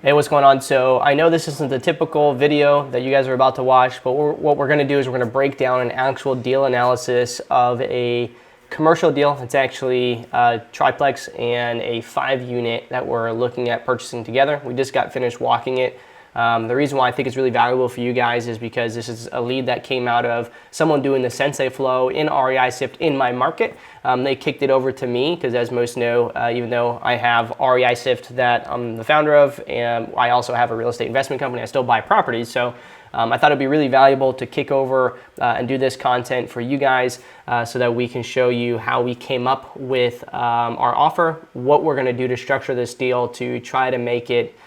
Hey, what's going on? So I know this isn't the typical video that you guys are about to watch, but what we're going to do is we're going to break down an actual deal analysis of a commercial deal. It's actually a triplex and a 5-unit that we're looking at purchasing together. We just got finished walking it. The reason why I think it's really valuable for you guys is because this is a lead that came out of someone doing the Sensei flow in REISift in my market. They kicked it over to me because, as most know, even though I have REISift that I'm the founder of, and I also have a real estate investment company, I still buy properties. So I thought it'd be really valuable to kick over and do this content for you guys so that we can show you how we came up with our offer, what we're going to do to structure this deal to try to make it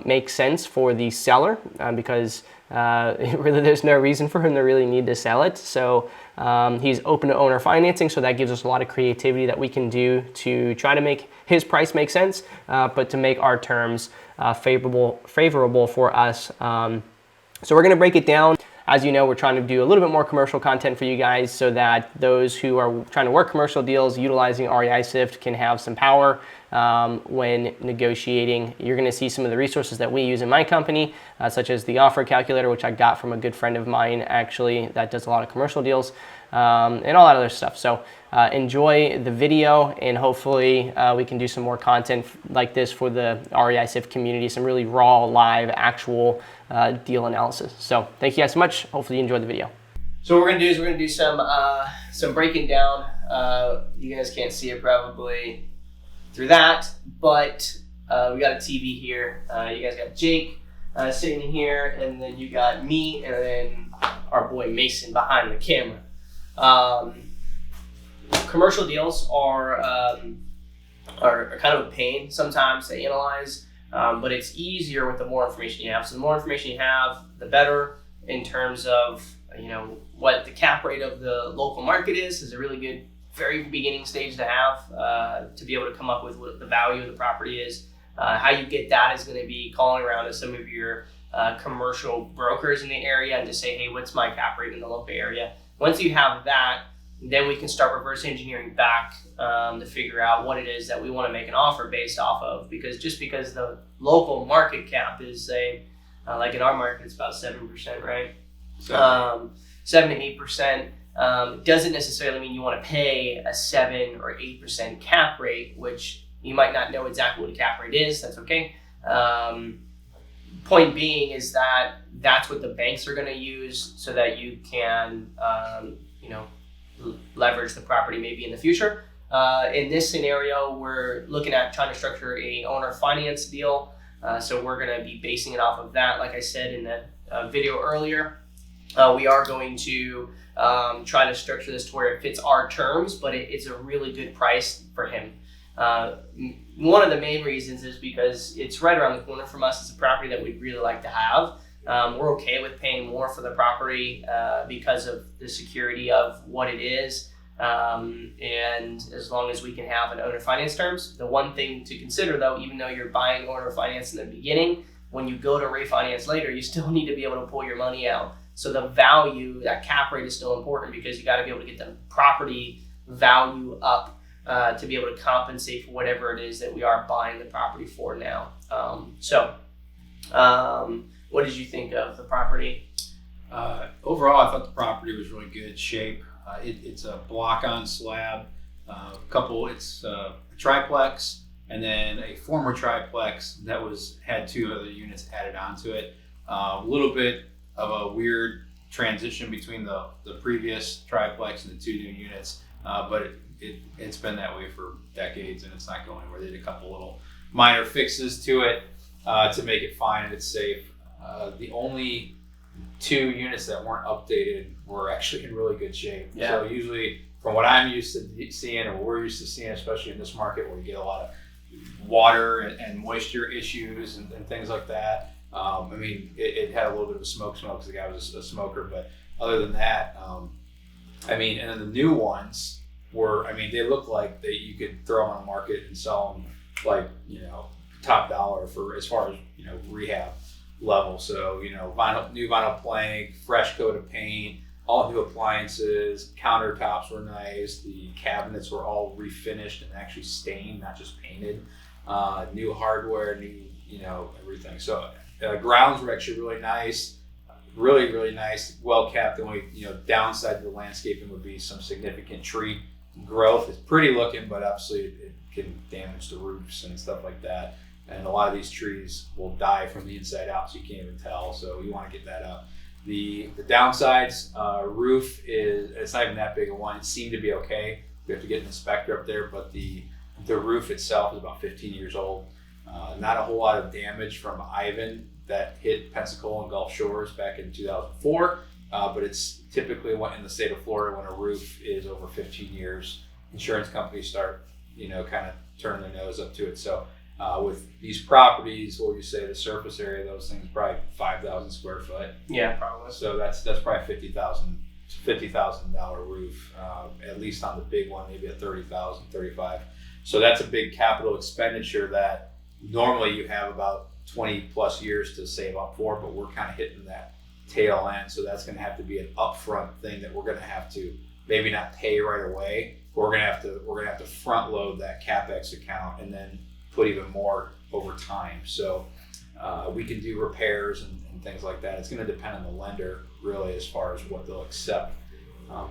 make sense for the seller because really there's no reason for him to really need to sell it. So he's open to owner financing, so that gives us a lot of creativity that we can do to try to make his price make sense, but to make our terms favorable for us. So we're going to break it down. As you know, we're trying to do a little bit more commercial content for you guys so that those who are trying to work commercial deals utilizing REISift can have some power when negotiating. You're going to see some of the resources that we use in my company, such as the offer calculator, which I got from a good friend of mine, actually, that does a lot of commercial deals, and all that other stuff. So enjoy the video, and hopefully we can do some more content like this for the REISift community, some really raw, live, actual deal analysis. So thank you guys so much. Hopefully you enjoyed the video. So what we're going to do is we're going to do some breaking down. You guys can't see it probably through that, but we got a TV here. You guys got Jake sitting here, and then you got me, and then our boy Mason behind the camera. Commercial deals are kind of a pain sometimes to analyze, but it's easier with the more information you have. So the more information you have, the better in terms of what the cap rate of the local market is a really good very beginning stage to have to be able to come up with what the value of the property is. How you get that is going to be calling around to some of your commercial brokers in the area and to say, hey, what's my cap rate in the local area? Once you have that, then we can start reverse engineering back to figure out what it is that we want to make an offer based off of. Because just because the local market cap is, say, like in our market, it's about 7%, right? 7 to 8%. Doesn't necessarily mean you want to pay a 7 or 8% cap rate, which you might not know exactly what a cap rate is. That's okay. Point being is that that's what the banks are going to use so that you can, leverage the property maybe in the future. In this scenario, we're looking at trying to structure a owner finance deal. So we're going to be basing it off of that. Like I said in the video earlier, we are going to try to structure this to where it fits our terms, but it's a really good price for him. One of the main reasons is because it's right around the corner from us. It's a property that we'd really like to have. We're okay with paying more for the property because of the security of what it is. And as long as we can have an owner finance terms. The one thing to consider though, even though you're buying owner finance in the beginning, when you go to refinance later, you still need to be able to pull your money out. So the value, that cap rate is still important because you got to be able to get the property value up to be able to compensate for whatever it is that we are buying the property for now. What did you think of the property? Overall, I thought the property was really good shape. It's a block on slab, it's a triplex, and then a former triplex that had 2 other units added onto it. A little bit of a weird transition between the previous triplex and the 2 new units, but it's been that way for decades and it's not going anywhere. They did a couple little minor fixes to it to make it fine and it's safe. The only 2 units that weren't updated were actually in really good shape. Yeah. So usually from what I'm used to seeing and what we're used to seeing, especially in this market where you get a lot of water and moisture issues and things like that, it had a little bit of a smoke because the guy was a smoker, but other than that, and then the new ones were, they look like that you could throw them on the market and sell them like, top dollar for as far as, rehab level. So, new vinyl plank, fresh coat of paint, all new appliances, countertops were nice, the cabinets were all refinished and actually stained, not just painted, new hardware, new everything. So grounds were actually really nice, really nice, well kept. The only downside to the landscaping would be some significant tree growth. It's pretty looking, but obviously it can damage the roofs and stuff like that. And a lot of these trees will die from the inside out, so you can't even tell. So you want to get that up. The downsides, roof it's not even that big a one. It seemed to be okay. We have to get an inspector up there, but the roof itself is about 15 years old. Not a whole lot of damage from Ivan that hit Pensacola and Gulf Shores back in 2004, but it's typically in the state of Florida, when a roof is over 15 years, insurance companies start, kind of turning their nose up to it. So with these properties, what would you say the surface area of those things? Probably 5,000 square foot. Yeah, probably. So that's probably $50,000 roof, at least on the big one, maybe at 30,000, 35. So that's a big capital expenditure that normally you have about 20 plus years to save up for, but we're kind of hitting that tail end. So that's going to have to be an upfront thing that we're going to have to maybe not pay right away. We're going to have to front load that CapEx account and then put even more over time. So we can do repairs and things like that. It's going to depend on the lender really as far as what they'll accept.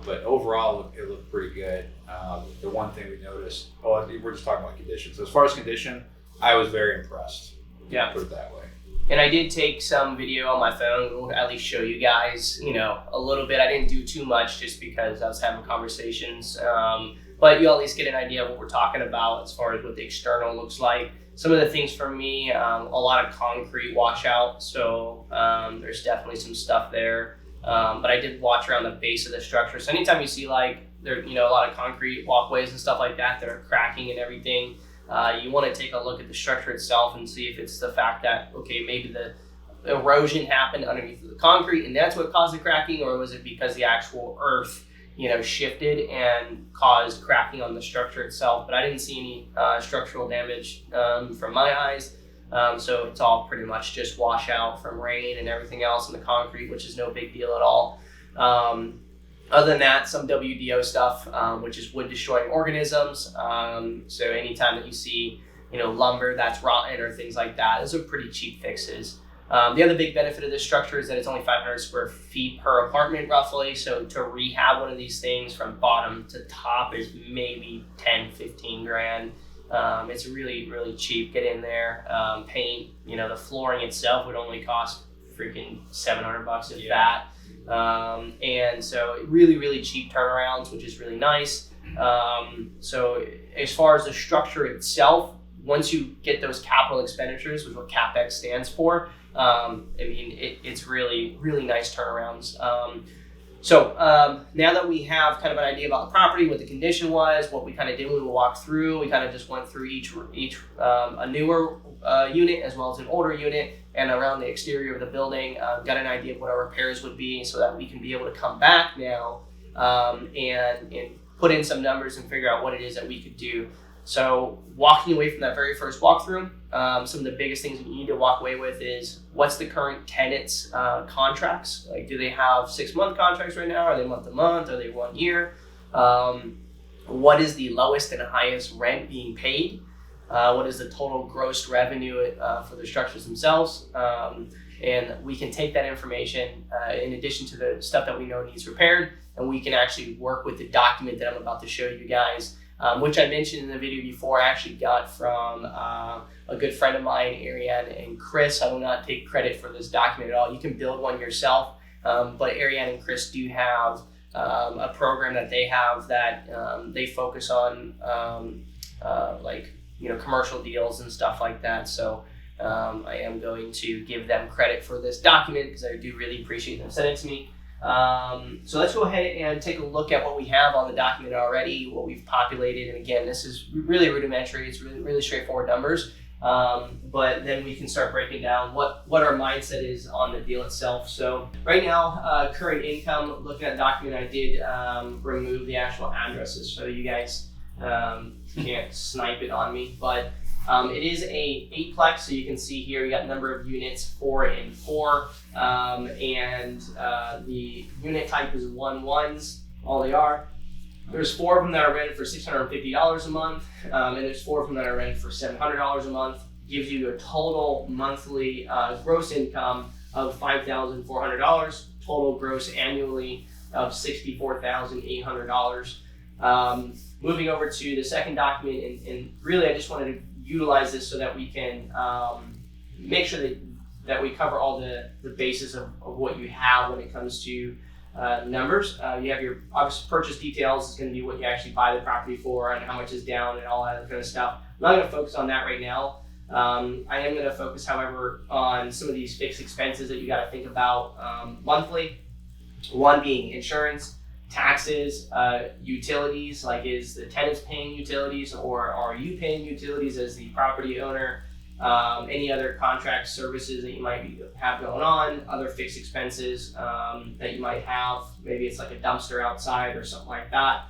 But overall, it looked pretty good. The one thing we noticed, we're just talking about conditions. As far as condition, I was very impressed. Yeah. Put it that way. And I did take some video on my phone. We'll at least show you guys, a little bit. I didn't do too much just because I was having conversations. But you at least get an idea of what we're talking about as far as what the external looks like. Some of the things for me, a lot of concrete washout. So there's definitely some stuff there. But I did watch around the base of the structure. So anytime you see there, a lot of concrete walkways and stuff like that are cracking and everything, you want to take a look at the structure itself and see if it's the fact that, okay, maybe the erosion happened underneath the concrete and that's what caused the cracking, or was it because the actual earth, shifted and caused cracking on the structure itself. But I didn't see any structural damage from my eyes. So it's all pretty much just washout from rain and everything else in the concrete, which is no big deal at all. Other than that, some WDO stuff, which is wood destroying organisms. So anytime that you see, lumber that's rotten or things like that, those are pretty cheap fixes. The other big benefit of this structure is that it's only 500 square feet per apartment roughly. So to rehab one of these things from bottom to top is maybe 10, 15 grand. It's really, really cheap. Get in there, paint, the flooring itself would only cost freaking $700 if that. And so really, really cheap turnarounds, which is really nice. So as far as the structure itself, once you get those capital expenditures, which is what CapEx stands for, it's really, really nice turnarounds. So now that we have kind of an idea about the property, what the condition was, what we kind of did when we walked through, we kind of just went through each a newer unit as well as an older unit and around the exterior of the building, got an idea of what our repairs would be so that we can be able to come back now and put in some numbers and figure out what it is that we could do. So walking away from that very first walkthrough, some of the biggest things that you need to walk away with is what's the current tenants' contracts? Like, do they have 6-month contracts right now? Are they month to month? Are they 1 year? What is the lowest and highest rent being paid? What is the total gross revenue for the structures themselves? And we can take that information in addition to the stuff that we know needs repaired, and we can actually work with the document that I'm about to show you guys. Which I mentioned in the video before, I actually got from a good friend of mine, Ariane and Chris. I will not take credit for this document at all. You can build one yourself, but Ariane and Chris do have a program that they have that they focus on commercial deals and stuff like that. So I am going to give them credit for this document because I do really appreciate them sending it to me. So let's go ahead and take a look at what we have on the document already, what we've populated. And again, this is really rudimentary. It's really straightforward numbers. But then we can start breaking down what our mindset is on the deal itself. So right now, current income, looking at the document, I did remove the actual addresses so you guys can't snipe it on me. But it is a 8-plex, so you can see here you got number of units 4 and 4, and the unit type is 1-1s, all they are. There's 4 of them that are rented for $650 a month, and there's 4 of them that are rented for $700 a month. gives you a total monthly gross income of $5,400, total gross annually of $64,800. Moving over to the second document, and really I just wanted to utilize this so that we can make sure that we cover all the bases of what you have when it comes to numbers. You have your obvious purchase details. Is going to be what you actually buy the property for and how much is down and all that kind of stuff. I'm not going to focus on that right now. I am going to focus, however, on some of these fixed expenses that you got to think about monthly. One being insurance, taxes, utilities, like is the tenants paying utilities or are you paying utilities as the property owner? Any other contract services that you might have going on, other fixed expenses that you might have. Maybe it's like a dumpster outside or something like that.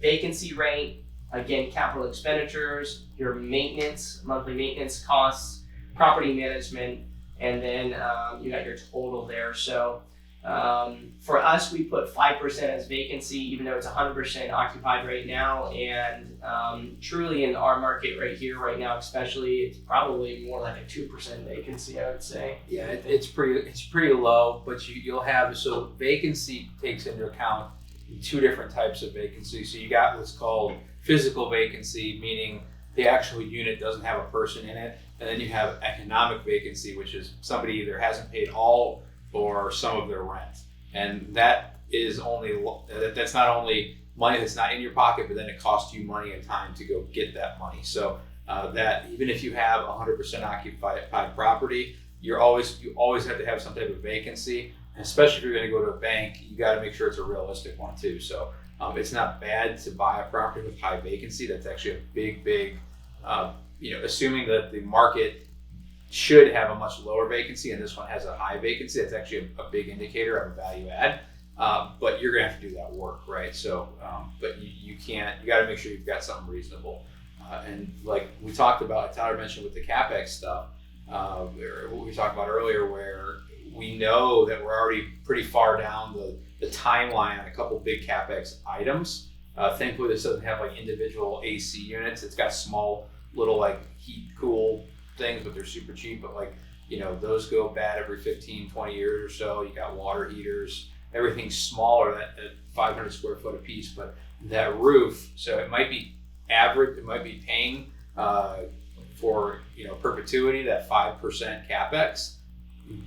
Vacancy rate, again, capital expenditures, your maintenance, monthly maintenance costs, property management, and then you got your total there. So for us, we put 5% as vacancy, even though it's 100% occupied right now. And truly in our market right here, right now, especially, it's probably more like a 2% vacancy, I would say. Yeah, it's pretty low, but you'll have, so vacancy takes into account two different types of vacancy. So you got what's called physical vacancy, meaning the actual unit doesn't have a person in it. And then you have economic vacancy, which is somebody either hasn't paid all or some of their rent. And that is that's not only money that's not in your pocket, but then it costs you money and time to go get that money. So that even if you have 100% occupied property, you always have to have some type of vacancy. And especially if you're going to go to a bank, you got to make sure it's a realistic one too. So it's not bad to buy a property with high vacancy. That's actually a big, assuming that the market should have a much lower vacancy and this one has a high vacancy, that's actually a big indicator of a value add. But you're gonna have to do that work, right? So, but you got to make sure you've got something reasonable. And like we talked about, Tyler mentioned with the CapEx stuff, or what we talked about earlier, where we know that we're already pretty far down the timeline on a couple big CapEx items. Thankfully, this doesn't have like individual AC units. It's got small little like heat cool things, but they're super cheap. But like, those go bad every 15, 20 years or so. You got water heaters, everything's smaller at 500 square foot a piece. But that roof, so it might be average, it might be paying for perpetuity, that 5% CapEx.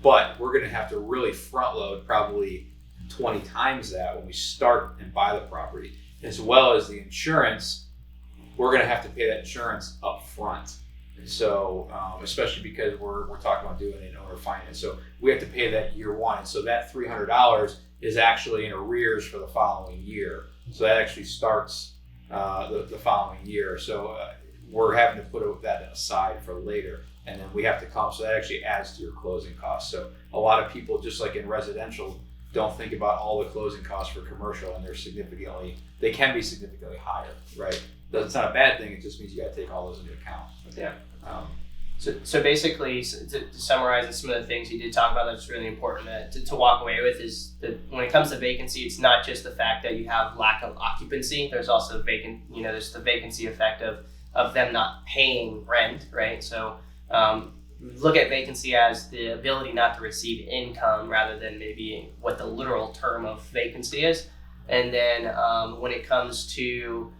But we're gonna have to really front load probably 20 times that when we start and buy the property, as well as the insurance. We're gonna have to pay that insurance up front. So, especially because we're talking about doing it in owner finance. So we have to pay that year one. And so that $300 is actually in arrears for the following year. So that actually starts the following year. So we're having to put that aside for later. And then we have to come. So that actually adds to your closing costs. So a lot of people, just like in residential, don't think about all the closing costs for commercial, and they can be significantly higher, right? It's not a bad thing. It just means you got to take all those into account. Yeah. So basically, to summarize, and some of the things you did talk about that's really important to walk away with is that when it comes to vacancy, it's not just the fact that you have lack of occupancy. There's also there's the vacancy effect of them not paying rent, right? So look at vacancy as the ability not to receive income rather than maybe what the literal term of vacancy is. And then when it comes to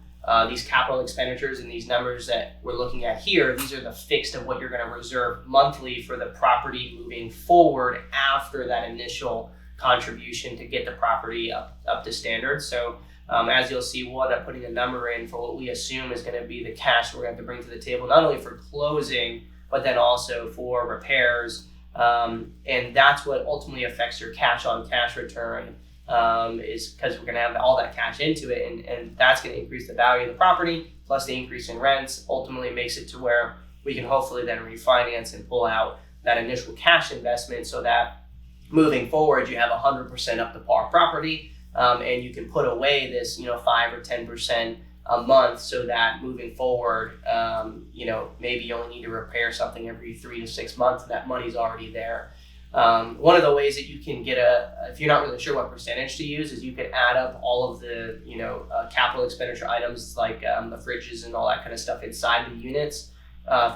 these capital expenditures and these numbers that we're looking at here, these are the fixed of what you're going to reserve monthly for the property moving forward after that initial contribution to get the property up to standard. So as you'll see, we'll end up putting a number in for what we assume is going to be the cash we're going to have to bring to the table, not only for closing, but then also for repairs. And that's what ultimately affects your cash on cash return. Is because we're going to have all that cash into it, and that's going to increase the value of the property, plus the increase in rents ultimately makes it to where we can hopefully then refinance and pull out that initial cash investment so that moving forward you have 100% up to par property, and you can put away this 5 or 10% a month so that moving forward maybe you only need to repair something every 3 to 6 months and that money's already there. One of the ways that you can get if you're not really sure what percentage to use, is you can add up all of the capital expenditure items like the fridges and all that kind of stuff inside the units,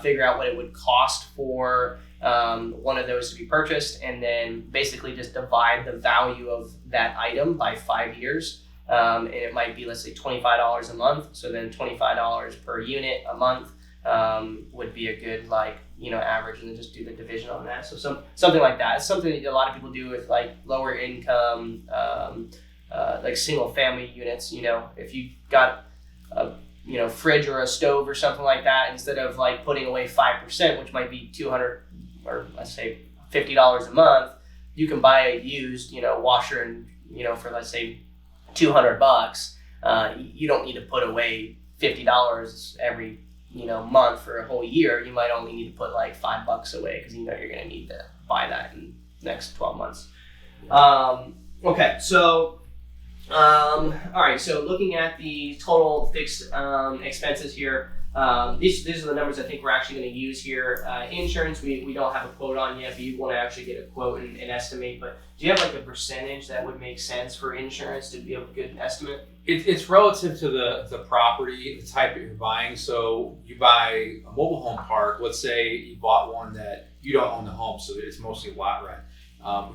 figure out what it would cost for one of those to be purchased, and then basically just divide the value of that item by 5 years. And it might be, let's say, $25 a month. So then $25 per unit a month would be a good average, and then just do the division on that. So something like that. It's something that a lot of people do with like lower income, like single family units. If you got a fridge or a stove or something like that, instead of like putting away 5%, which might be $200 or let's say $50 a month, you can buy a used washer and for let's say $200. You don't need to put away $50 every month for a whole year. You might only need to put like $5 away because you're going to need to buy that in the next 12 months. Okay, so all right. So looking at the total fixed expenses here, these are the numbers I think we're actually going to use here. Insurance, we don't have a quote on yet, but you want to actually get a quote and estimate. But do you have like a percentage that would make sense for insurance to be able to get an estimate? It's relative to the property, the type that you're buying. So you buy a mobile home park. Let's say you bought one that you don't own the home, so it's mostly lot rent.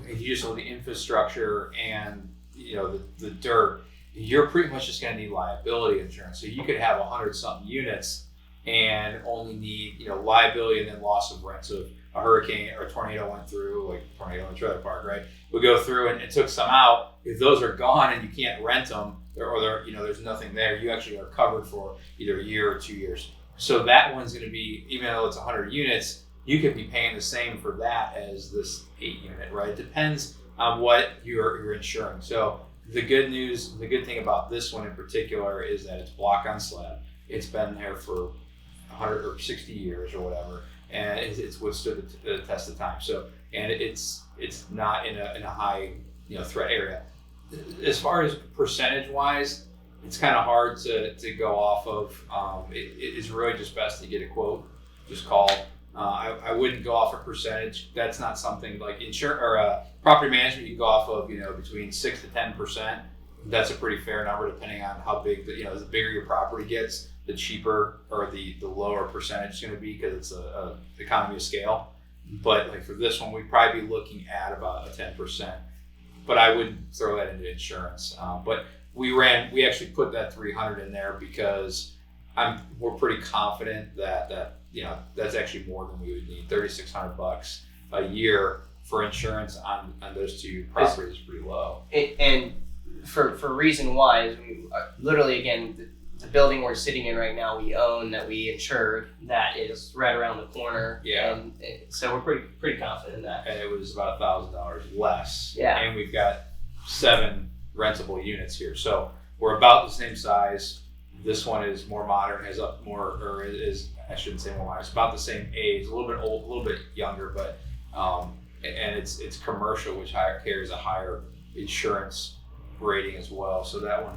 If you just own the infrastructure and the dirt, you're pretty much just going to need liability insurance. So you could have 100-something units and only need liability and then loss of rent. So if a hurricane or a tornado went through, like a tornado in the trailer park, right? We go through and took some out. If those are gone and you can't rent them, or there's nothing there, you actually are covered for either a year or 2 years. So that one's going to be, even though it's 100 units, you could be paying the same for that as this 8 unit, right? It depends on what you're insuring. So the good thing about this one in particular is that it's block on slab. It's been there for 100 or 60 years or whatever, and it's withstood the test of time. So, and it's not in a high threat area. As far as percentage wise, it's kind of hard to go off of. It's really just best to get a quote. Just call. I wouldn't go off a percentage. That's not something like property management. You go off of between 6 to 10%. That's a pretty fair number depending on how big the bigger your property gets, the cheaper or the lower percentage is going to be, because it's a economy of scale. But like for this one, we'd probably be looking at about a 10%. But I wouldn't throw that into insurance. But we actually put that 300 in there because we're pretty confident that that's actually more than we would need. $3,600 a year for insurance on those two properties is pretty low. And for reason wise, literally again, the building we're sitting in right now, we own, that we insured, that is right around the corner. Yeah. And so we're pretty confident in that. And it was about $1,000 less. Yeah. And we've got 7 rentable units here, so we're about the same size. This one is more modern, has up more, or is, I shouldn't say more modern, it's about the same age, a little bit old, a little bit younger, but and it's commercial, which carries a higher insurance rating as well. So that one,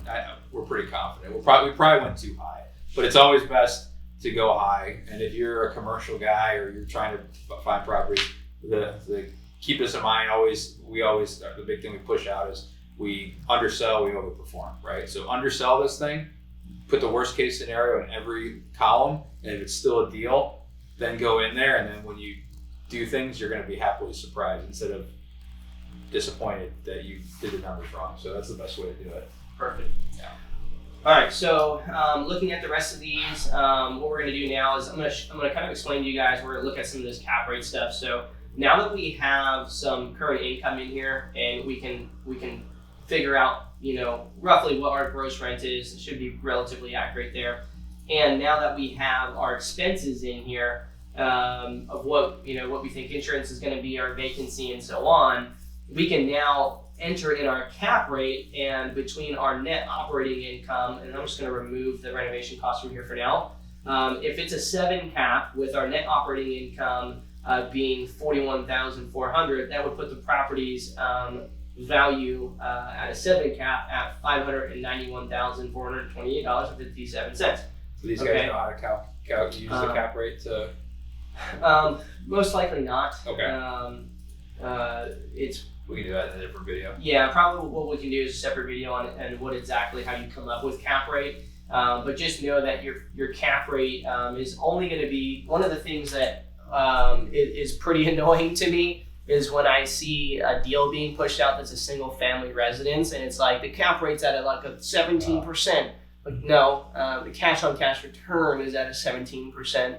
we're pretty confident. We probably went too high, but it's always best to go high. And if you're a commercial guy or you're trying to find property, keep this in mind. The big thing we push out is we undersell, we overperform, right? So undersell this thing, put the worst case scenario in every column, and if it's still a deal, then go in there, and then when you do things, you're going to be happily surprised instead of disappointed that you did the numbers wrong. So that's the best way to do it. Perfect. Yeah. All right, so looking at the rest of these, what we're going to do now is I'm going to kind of explain to you guys. We're going to look at some of this cap rate stuff. So now that we have some current income in here, and we can figure out roughly what our gross rent is, it should be relatively accurate there. And now that we have our expenses in here of what we think insurance is going to be, our vacancy, and so on, we can now enter in our cap rate, and between our net operating income, and I'm just going to remove the renovation cost from here for now. If it's a 7 cap with our net operating income being $41,400, that would put the property's value at a 7 cap at $591,428.57. So these guys know how to use the cap rate to. Most likely not. Okay. We can do that in a different video. Yeah, probably what we can do is a separate video on what exactly how you come up with cap rate. But just know that your cap rate is only going to be one of the things that is pretty annoying to me is when I see a deal being pushed out that's a single family residence and it's like the cap rate's at like a 17%. Like no, the cash on cash return is at a 17%.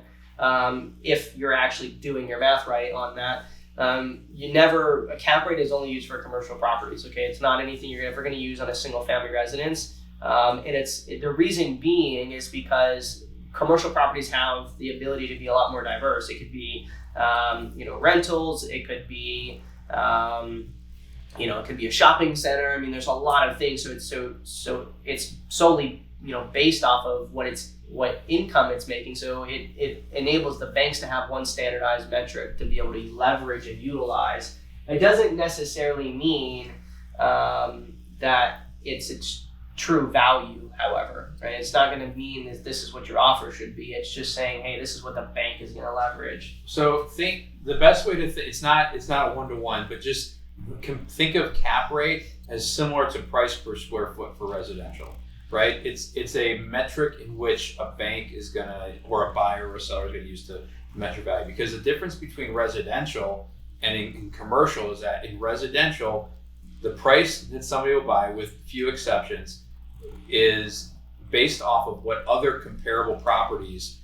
If you're actually doing your math right on that. A cap rate is only used for commercial properties. Okay, it's not anything you're ever going to use on a single family residence. And the reason being is because commercial properties have the ability to be a lot more diverse. It could be, rentals. It could be, it could be a shopping center. I mean, there's a lot of things. So it's solely, based off of what income it's making. So it enables the banks to have one standardized metric to be able to leverage and utilize. It doesn't necessarily mean that it's true value, however, right? It's not going to mean that this is what your offer should be. It's just saying, hey, this is what the bank is going to leverage. So the best way to it's not a one-to-one, but just think of cap rate as similar to price per square foot for residential, right? It's a metric in which a bank is gonna, or a buyer or a seller is gonna use to measure value. Because the difference between residential and in commercial is that in residential, the price that somebody will buy, with few exceptions, is based off of what other comparable properties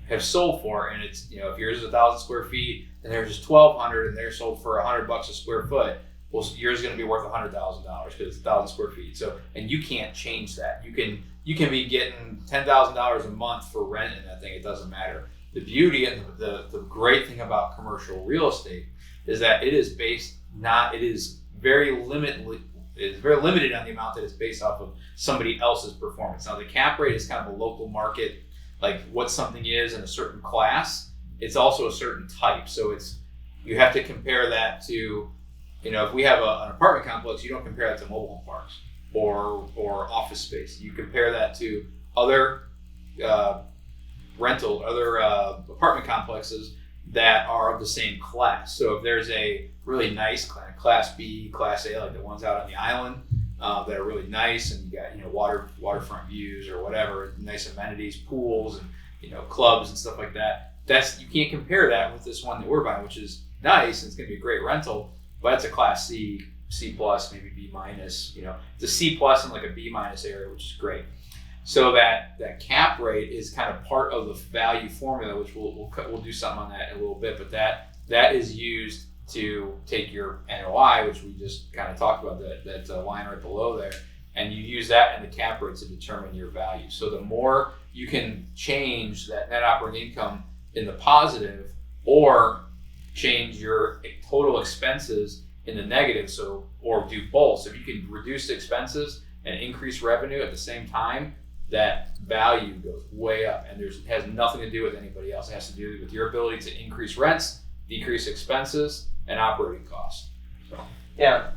have sold for. And it's, if yours is 1,000 square feet and theirs is 1,200 and they're sold for $100 a square foot, well, yours is going to be worth $100,000 because it's 1,000 square feet. So, and you can't change that. You can be getting $10,000 a month for rent in that thing. It doesn't matter. The beauty and the great thing about commercial real estate is that it is very limited on the amount that it's based off of somebody else's performance. Now, the cap rate is kind of a local market, like what something is in a certain class. It's also a certain type. So you have to compare that to, if we have an apartment complex, you don't compare that to mobile home parks or office space. You compare that to other apartment complexes that are of the same class. So if there's a really nice class B, class A, like the ones out on the island that are really nice, and you got waterfront views or whatever, nice amenities, pools and clubs and stuff like that. You can't compare that with this one that we're buying, which is nice and it's going to be a great rental, but it's a class C, C plus, maybe B minus. It's a C plus in like a B minus area, which is great. So that cap rate is kind of part of the value formula, which we'll do something on that in a little bit. But that is used to take your NOI, which we just kind of talked about, that line right below there, and you use that and the cap rate to determine your value. So the more you can change that net operating income in the positive, or change your total expenses in the negative, or do both. So if you can reduce expenses and increase revenue at the same time, that value goes way up, and it has nothing to do with anybody else. It has to do with your ability to increase rents, decrease expenses, and operating costs. So. Yeah,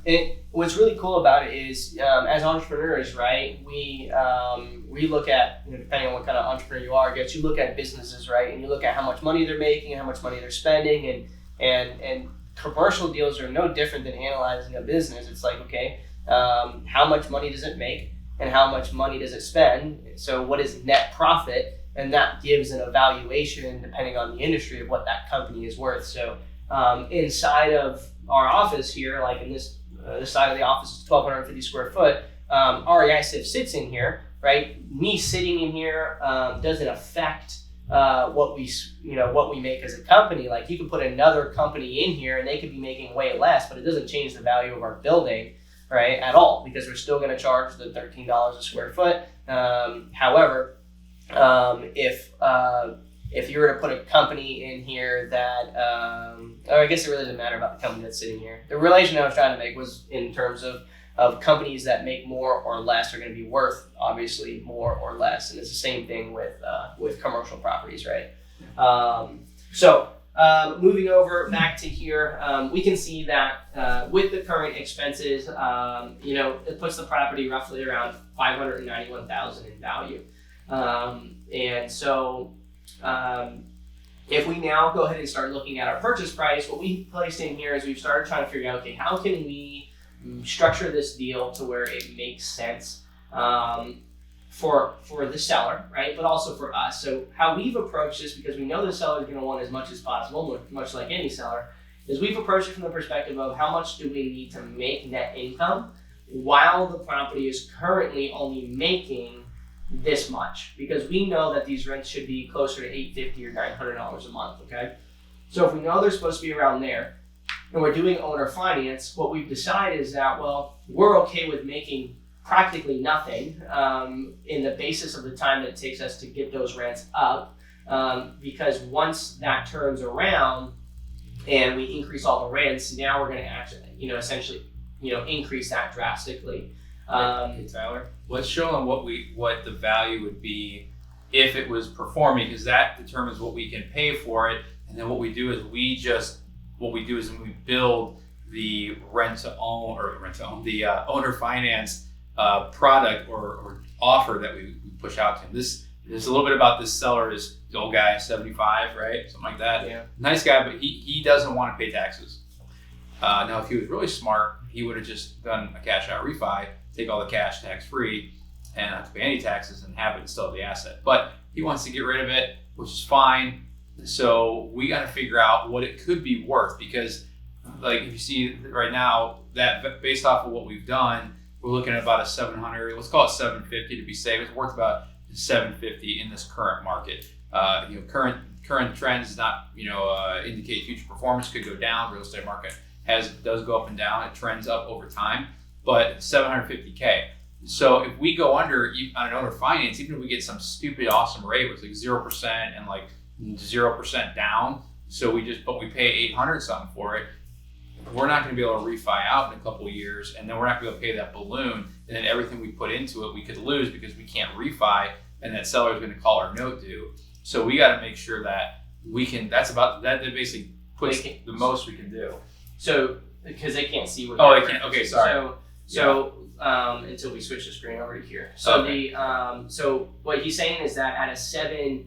what's really cool about it is, as entrepreneurs, right? We look at, depending on what kind of entrepreneur you are, you look at businesses, right? And you look at how much money they're making and how much money they're spending, and commercial deals are no different than analyzing a business. It's like, okay, how much money does it make and how much money does it spend? So what is net profit? And that gives an evaluation depending on the industry of what that company is worth. So inside of our office here, like in this side of the office is 1,250 square foot. REISift sits in here, right? Me sitting in here doesn't affect what we make as a company. Like you could put another company in here and they could be making way less, but it doesn't change the value of our building, right, at all, because we're still going to charge the $13 a square foot. However, if you were to put a company in here that, or I guess it really doesn't matter about the company that's sitting here. The relation I was trying to make was in terms of companies that make more or less are going to be worth obviously more or less, and it's the same thing with commercial properties, right? Moving over back to here, we can see that with the current expenses, it puts the property roughly around $591,000 in value, and so. If we now go ahead and start looking at our purchase price, what we placed in here is we've started trying to figure out, okay, how can we structure this deal to where it makes sense for the seller, right? But also for us. So how we've approached this, because we know the seller is going to want as much as possible, much like any seller, is we've approached it from the perspective of how much do we need to make net income while the property is currently only making this much, because we know that these rents should be closer to $850 or $900 a month. Okay, so if we know they're supposed to be around there, and we're doing owner finance, what we've decided is that, well, we're okay with making practically nothing in the basis of the time that it takes us to get those rents up, because once that turns around and we increase all the rents, now we're going to actually, essentially, increase that drastically. Hey, Tyler, let's show them what the value would be if it was performing, because that determines what we can pay for it. And then what we do is we build the the owner finance product or offer that we push out to him. This is a little bit about this seller. Is the old guy, 75, right? Something like that. Yeah. Nice guy, but he doesn't want to pay taxes. Now, if he was really smart, he would have just done a cash out refi, take all the cash tax free, and not to pay any taxes and have it and still have the asset. But he wants to get rid of it, which is fine. So we got to figure out what it could be worth, because like if you see right now, that based off of what we've done, we're looking at about a 700, let's call it 750 to be safe. It's worth about 750 in this current market. Current trends does not indicate future performance. Could go down. Real estate market does go up and down. It trends up over time, but 750K. So if we go under on an owner finance, even if we get some stupid awesome rate with like 0% and like 0% down, but we pay 800 something for it, we're not going to be able to refi out in a couple of years, and then we're not going to be able to pay that balloon, and then everything we put into it we could lose because we can't refi, and that seller is going to call our note due. So we got to make sure that we can. That basically puts the most we can do. So because they can't see what. Oh, they can't. Okay, sorry. So until we switch the screen over to here. So okay. So what he's saying is that at a 7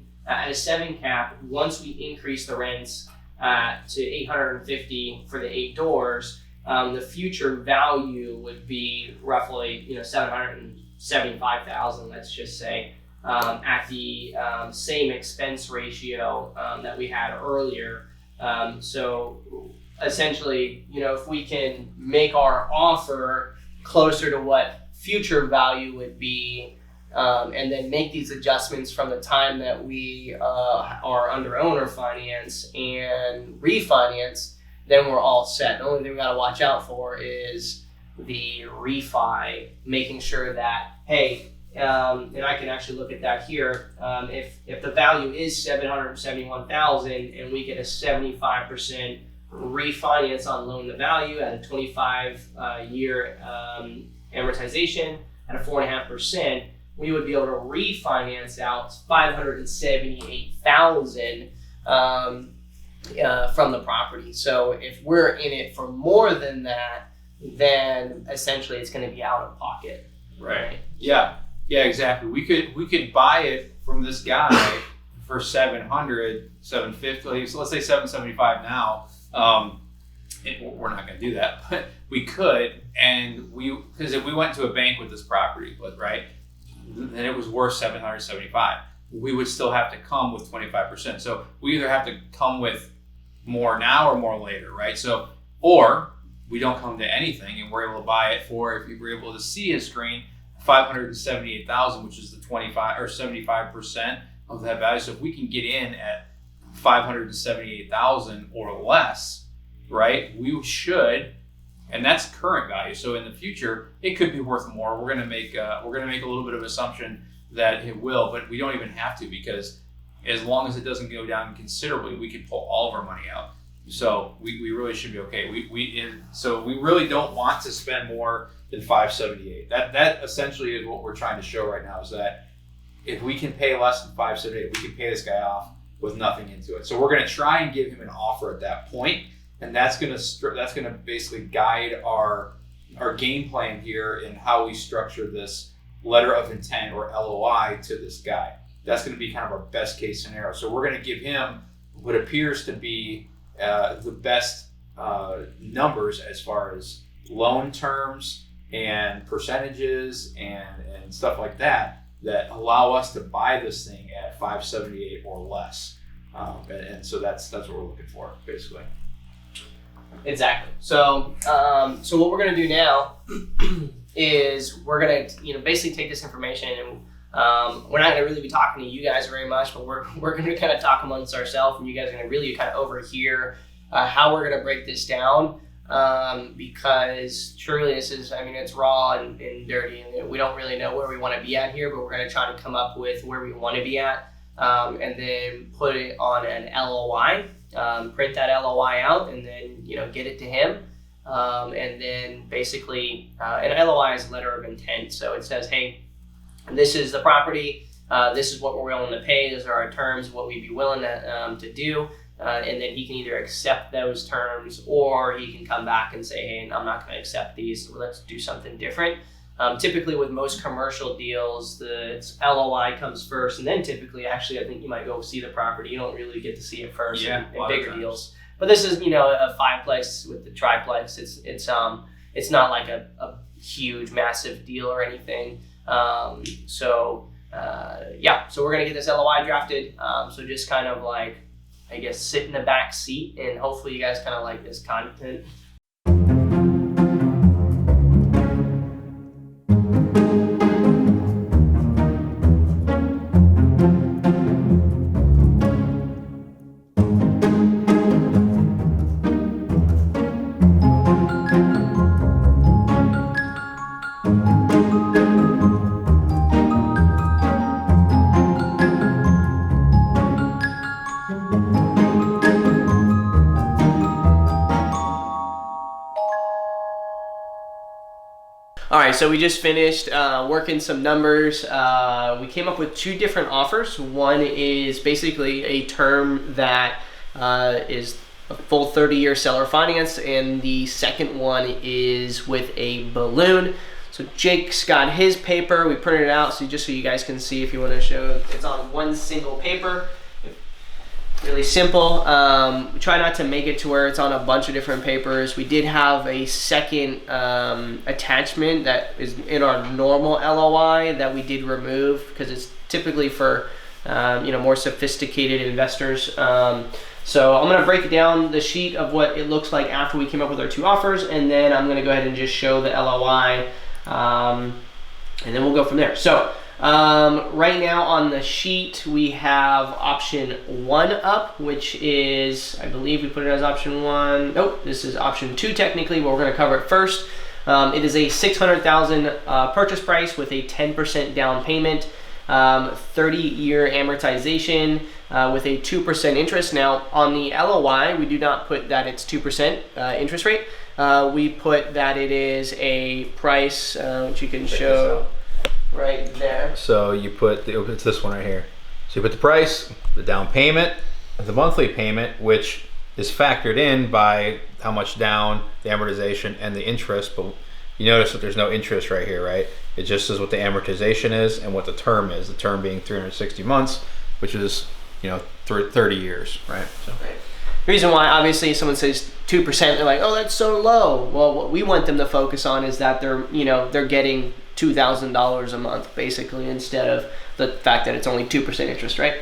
cap, once we increase the rents to 850 for the 8 doors, the future value would be roughly 775,000. Let's just say at the same expense ratio that we had earlier. So essentially, if we can make our offer closer to what future value would be, and then make these adjustments from the time that we are under owner finance and refinance, then we're all set. The only thing we got to watch out for is the refi, making sure that, hey, and I can actually look at that here. If the value is 771,000 and we get a 75% refinance on loan to value at a 25 year amortization at a 4.5%, we would be able to refinance out 578,000 from the property. So if we're in it for more than that, then essentially it's going to be out of pocket. Right. Yeah. Yeah. Exactly. We could buy it from this guy for 700, 750. So let's say 775 now. We're not going to do that, but we could, because if we went to a bank with this property, right, then it was worth 775. We would still have to come with 25%. So we either have to come with more now or more later, right? So, or we don't come to anything and we're able to buy it for, if you were able to see his screen, 578,000, which is the 25 or 75% of that value. So if we can get in at 578,000 or less, right, we should, and that's current value. So in the future, it could be worth more. We're going to make a little bit of assumption that it will, but we don't even have to, because as long as it doesn't go down considerably, we can pull all of our money out. So we really should be okay. So we really don't want to spend more than 578. That essentially is what we're trying to show right now, is that if we can pay less than 578, we can pay this guy off with nothing into it. So we're going to try and give him an offer at that point, and that's going to basically guide our game plan here in how we structure this letter of intent or LOI to this guy. That's going to be kind of our best case scenario. So we're going to give him what appears to be the best numbers as far as loan terms and percentages and stuff like that. that allow us to buy this thing at 578 or less. And so that's what we're looking for, basically. Exactly. So what we're going to do now is we're going to basically take this information, and we're not going to really be talking to you guys very much, but we're going to kind of talk amongst ourselves, and you guys are going to really kind of overhear how we're going to break this down, because truly this is, it's raw and dirty, and we don't really know where we want to be at here, but we're going to try to come up with where we want to be at, and then put it on an LOI, print that LOI out, and then get it to him, and then basically an LOI is a letter of intent. So it says, hey, this is the property, this is what we're willing to pay, these are our terms, what we'd be willing to do, and then he can either accept those terms, or he can come back and say, hey, I'm not going to accept these, so let's do something different. Typically with most commercial deals, the LOI comes first, and then typically, actually, I think you might go see the property. You don't really get to see it first in bigger deals. But this is, a fiveplex with the triplex. It's not like a huge, massive deal or anything. So we're gonna get this LOI drafted. So just kind of like, I guess, sit in the back seat, and hopefully you guys kind of like this content. All right, so we just finished working some numbers. We came up with two different offers. One is basically a term that is a full 30-year seller finance, and the second one is with a balloon. So Jake's got his paper. We printed it out, so just so you guys can see, if you want to show, it's on one single paper. Really simple. We try not to make it to where it's on a bunch of different papers. We did have a second attachment that is in our normal LOI that we did remove because it's typically for more sophisticated investors. So I'm going to break down the sheet of what it looks like after we came up with our two offers, and then I'm going to go ahead and just show the LOI, and then we'll go from there. So right now on the sheet we have option 1 up, which is, I believe we put it as option 1. Nope, this is option 2 technically, but we're going to cover it first. It is a $600,000 purchase price with a 10% down payment, 30-year amortization with a 2% interest. Now on the LOI we do not put that it's 2% interest rate. We put that it is a price, which you can show right there. So you put it's this one right here. So you put the price, the down payment, the monthly payment, which is factored in by how much down, the amortization, and the interest. But you notice that there's no interest right here, right? It just says what the amortization is and what the term is. The term being 360 months, which is 30 years, right? So. Right. The reason why, obviously, someone says 2%, they're like, oh, that's so low. Well, what we want them to focus on is that they're getting $2,000 a month basically, instead of the fact that it's only 2% interest, right?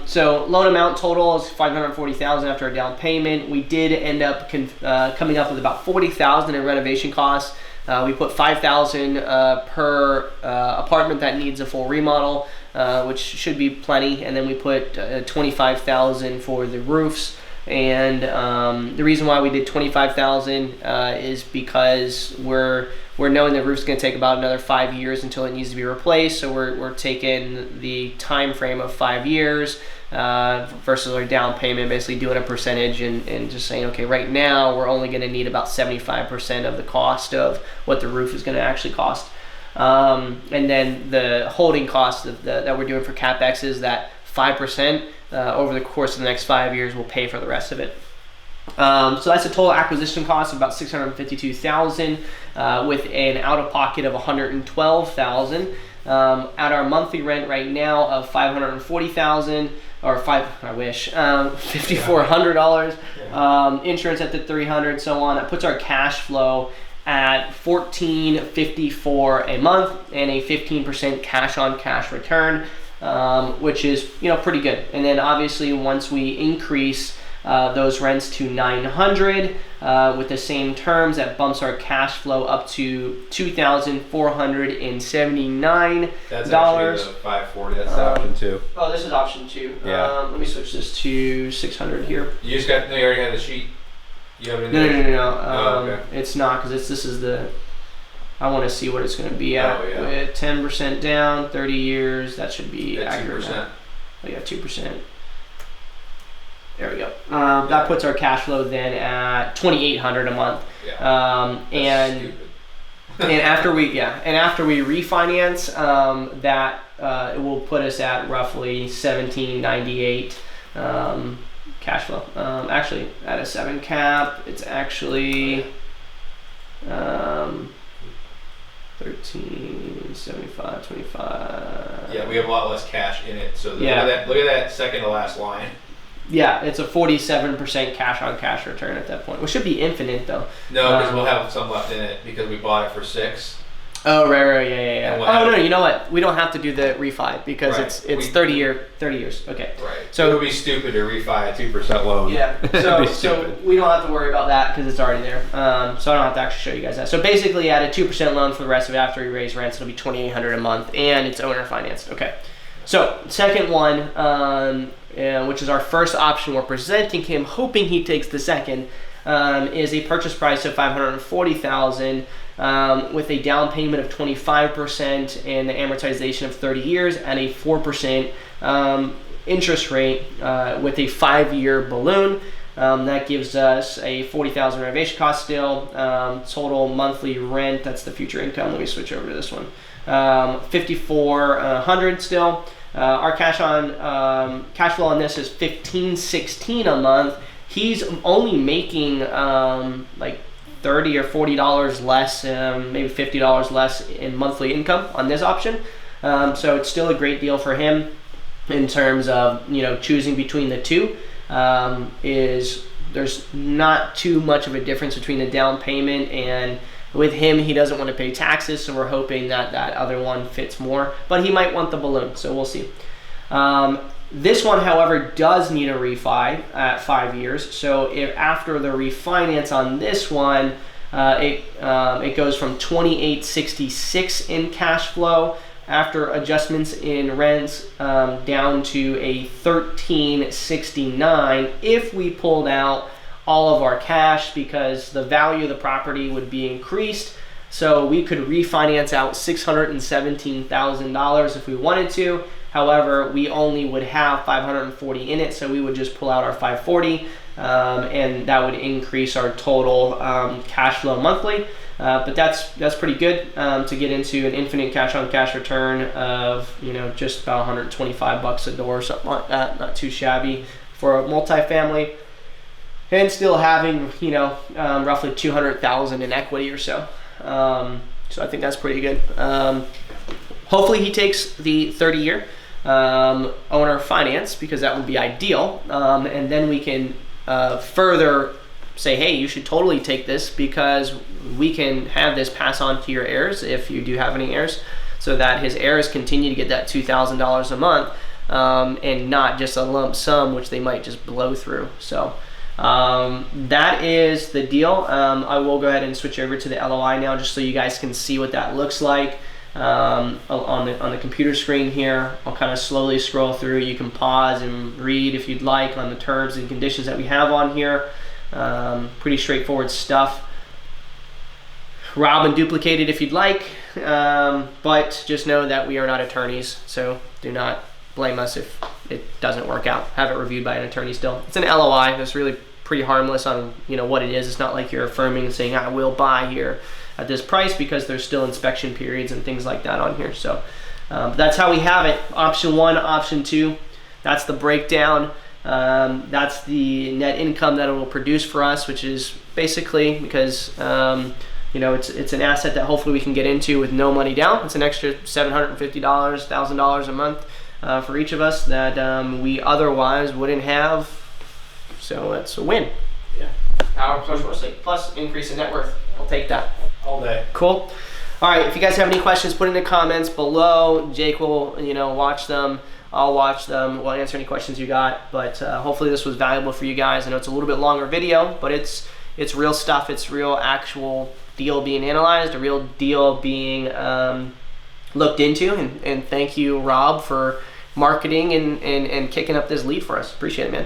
So loan amount total is $540,000 after a down payment. We did end up coming up with about $40,000 in renovation costs. We put $5,000 per apartment that needs a full remodel, which should be plenty, and then we put $25,000 for the roofs. And the reason why we did $25,000 is because we're knowing the roof's going to take about another 5 years until it needs to be replaced. So we're taking the time frame of 5 years versus our down payment, basically doing a percentage and just saying, okay, right now we're only going to need about 75% of the cost of what the roof is going to actually cost. And then the holding cost that we're doing for CapEx is that 5% over the course of the next 5 years will pay for the rest of it. So that's a total acquisition cost of about $652,000 with an out-of-pocket of $112,000. At our monthly rent right now of $540,000 or $5,400. Insurance at the $300, so on. It puts our cash flow at $14.54 a month and a 15% cash-on-cash return, which is pretty good. And then obviously once we increase those rents to $900 with the same terms, that bumps our cash flow up to $2,479. That's actually the 540. That's the option 2. Oh, this is option 2. Yeah. Let me switch this to 600 here. You just got. No, you already had the sheet. You have it in No. Okay. It's not, because this is the. I want to see what it's going to be at with 10% down, 30 years. That should be accurate. 2%. Oh yeah, 2%. There we go. That puts our cash flow then at $2,800 a month. Yeah. And after we refinance, that it will put us at roughly $1,798 cash flow. Actually, at a 7 cap, it's actually 1375 25. Yeah, we have a lot less cash in it. So look at that second to last line. Yeah, it's a 47% cash-on-cash return at that point, which should be infinite though. No, because we'll have some left in it because we bought it for 6. Oh, right, yeah. Oh no, you know what? We don't have to do the refi because it's 30 years. Okay. Right. So it would be stupid to refi a 2% loan. Yeah. So we don't have to worry about that because it's already there. So I don't have to actually show you guys that. So basically, at a 2% loan for the rest of it after we raise rents, it'll be $2,800 a month, and it's owner financed. Okay. So second one, which is our first option we're presenting him, hoping he takes the second, is a purchase price of $540,000 with a down payment of 25% and the amortization of 30 years at a 4% interest rate with a 5-year balloon. That gives us a $40,000 renovation cost still. Total monthly rent, that's the future income. Let me switch over to this one. $5,400 still. Our cash flow on this is $1,516 a month. He's only making like $30 or $40 less, maybe $50 less in monthly income on this option. So it's still a great deal for him in terms of choosing between the two. There's not too much of a difference between the down payment, and with him, he doesn't want to pay taxes, so we're hoping that that other one fits more, but he might want the balloon, so we'll see. This one, however, does need a refi at 5 years, so if after the refinance on this one, it goes from $2,866 in cash flow after adjustments in rents down to a $1,369 if we pulled out all of our cash, because the value of the property would be increased. So we could refinance out $617,000 if we wanted to. However, we only would have $540 in it, so we would just pull out our $540, and that would increase our total cash flow monthly. But that's pretty good to get into an infinite cash-on-cash return of just about $125 a door or something like that. Not too shabby for a multifamily. And still having, roughly $200,000 in equity or so. So I think that's pretty good. Hopefully he takes the 30-year owner finance, because that would be ideal. And then we can further say, hey, you should totally take this, because we can have this pass on to your heirs if you do have any heirs, so that his heirs continue to get that $2,000 a month and not just a lump sum, which they might just blow through. So that is the deal. I will go ahead and switch over to the LOI now, just so you guys can see what that looks like on the computer screen here. I'll kind of slowly scroll through. You can pause and read if you'd like on the terms and conditions that we have on here. Pretty straightforward stuff. Rob and duplicate it if you'd like, but just know that we are not attorneys, so do not blame us if it doesn't work out. Have it reviewed by an attorney still. It's an LOI. That's really pretty harmless on what it is. It's not like you're affirming and saying, I will buy here at this price, because there's still inspection periods and things like that on here. So that's how we have it. Option 1, option 2, that's the breakdown. That's the net income that it will produce for us, which is basically, because it's an asset that hopefully we can get into with no money down. It's an extra $750, $1,000 a month for each of us that we otherwise wouldn't have. So it's a win. Yeah. Power plus real estate plus increase in net worth. I'll take that. All day. Cool. All right, if you guys have any questions, put in the comments below. Jake will, watch them. I'll watch them. We'll answer any questions you got. But hopefully this was valuable for you guys. I know it's a little bit longer video, but it's real stuff. It's real actual deal being analyzed, a real deal being looked into. And thank you, Rob, for marketing and kicking up this lead for us. Appreciate it, man.